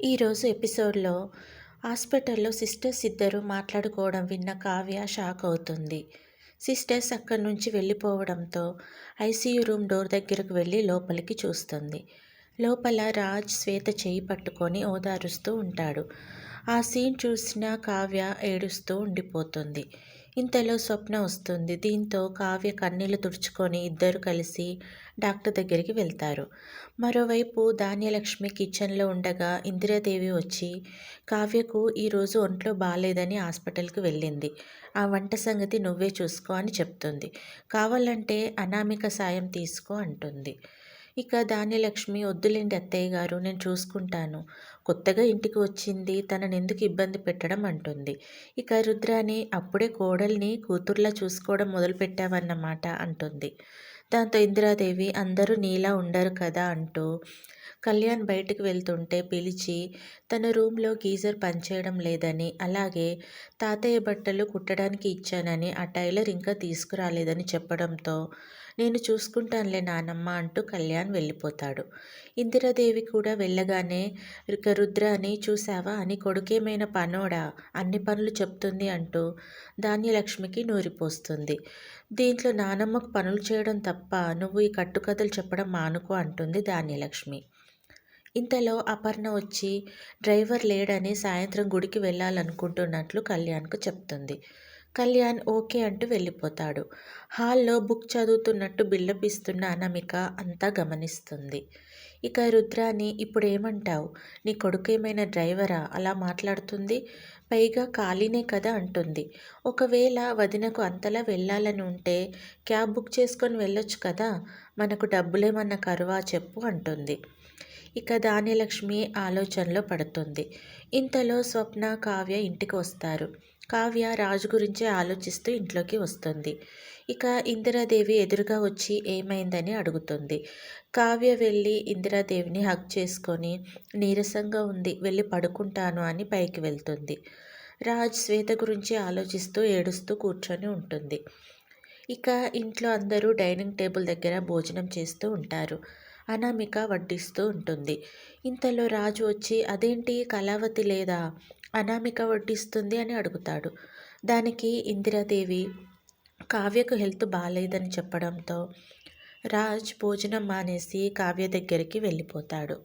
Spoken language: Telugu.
ఈరోజు ఎపిసోడ్లో హాస్పిటల్లో సిస్టర్స్ ఇద్దరు మాట్లాడుకోవడం విన్న కావ్య షాక్ అవుతుంది. సిస్టర్స్ అక్కడి నుంచి వెళ్ళిపోవడంతో ఐసీయూ రూమ్ డోర్ దగ్గరకు వెళ్ళి లోపలికి చూస్తుంది. లోపల రాజ్ శ్వేత చేయి పట్టుకొని ఓదారుస్తూ ఉంటాడు. ఆ సీన్ చూసిన కావ్య ఏడుస్తూ ఉండిపోతుంది. ఇంతలో స్వప్న వస్తుంది. దీంతో కావ్య కన్నీళ్లు తుడుచుకొని ఇద్దరు కలిసి డాక్టర్ దగ్గరికి వెళ్తారు. మరోవైపు ధాన్యలక్ష్మి కిచెన్లో ఉండగా ఇందిరాదేవి వచ్చి కావ్యకు ఈరోజు ఒంట్లో బాలేదని హాస్పిటల్కి వెళ్ళింది. ఆ వంట సంగతి నువ్వే చూసుకో అని చెప్తుంది. కావాలంటే అనామిక సాయం తీసుకో అంటుంది. ఇక ధాన్యలక్ష్మి వద్దులేండి అత్తయ్య గారు, నేను చూసుకుంటాను. కొత్తగా ఇంటికి వచ్చింది, తనని ఎందుకు ఇబ్బంది పెట్టడం అంటుంది. ఇక రుద్రాని అప్పుడే కోడల్ని కూతుర్లా చూసుకోవడం మొదలుపెట్టావన్నమాట అంటుంది. దాంతో ఇందిరాదేవి అందరూ నీలా ఉండరు కదా అంటూ కళ్యాణ్ బయటకు వెళ్తుంటే పిలిచి తన రూమ్లో గీజర్ పనిచేయడం లేదని, అలాగే తాతయ్య బట్టలు కుట్టడానికి ఇచ్చానని ఆ టైలర్ ఇంకా తీసుకురాలేదని చెప్పడంతో నేను చూసుకుంటానులే నానమ్మ అంటూ కళ్యాణ్ వెళ్ళిపోతాడు. ఇందిరాదేవి కూడా వెళ్ళగానే రుద్రాని చూసావా అని కొడుకేమైన పనోడా అన్ని పనులు చెప్తుంది అంటూ ధాన్యలక్ష్మికి నూరిపోస్తుంది. దీంట్లో నానమ్మకు పనులు చేయడం తప్ప నువ్వు ఈ కట్టుకథలు చెప్పడం మానుకో అంటుంది ధాన్యలక్ష్మి. ఇంతలో అపర్ణ వచ్చి డ్రైవర్ లేడని సాయంత్రం గుడికి వెళ్ళాలనుకుంటున్నట్లు కళ్యాణ్కు చెప్తుంది. కళ్యాణ్ ఓకే అంటూ వెళ్ళిపోతాడు. హాల్లో బుక్ చదువుతున్నట్టు బిల్డప్ ఇస్తున్న అనామిక అంతా గమనిస్తుంది. ఇక రుద్రాని ఇప్పుడేమంటావు, నీ కొడుకేమైనా డ్రైవరా అలా మాట్లాడుతుంది, పైగా ఖాళీనే కదా అంటుంది. ఒకవేళ వదినకు అంతలా వెళ్ళాలని ఉంటే క్యాబ్ బుక్ చేసుకొని వెళ్ళొచ్చు కదా, మనకు డబ్బులేమన్నా కరువా చెప్పు అంటుంది. ఇక ధాన్యలక్ష్మి ఆలోచనలో పడుతుంది. ఇంతలో స్వప్న కావ్య ఇంటికి వస్తారు. కావ్య రాజు గురించే ఆలోచిస్తూ ఇంట్లోకి వస్తుంది. ఇక ఇందిరాదేవి ఎదురుగా వచ్చి ఏమైందని అడుగుతుంది. కావ్య వెళ్ళి ఇందిరాదేవిని హగ్ చేసుకొని నీరసంగా ఉంది, వెళ్ళి పడుకుంటాను అని పైకి వెళ్తుంది. రాజ్ శ్వేత గురించి ఆలోచిస్తూ ఏడుస్తూ కూర్చొని ఉంటుంది. ఇక ఇంట్లో అందరూ డైనింగ్ టేబుల్ దగ్గర భోజనం చేస్తూ ఉంటారు. అనామిక వడ్డిస్తూ ఉంటుంది. ఇంతలో రాజు వచ్చి అదేంటి కళావతి లేదా, అనామిక వడ్డిస్తుంది అని అడుగుతాడు. దానికి ఇందిరాదేవి కావ్యకు హెల్త్ బాగాలేదని చెప్పడంతో రాజ్ భోజనం మానేసి కావ్య దగ్గరికి వెళ్ళిపోతాడు.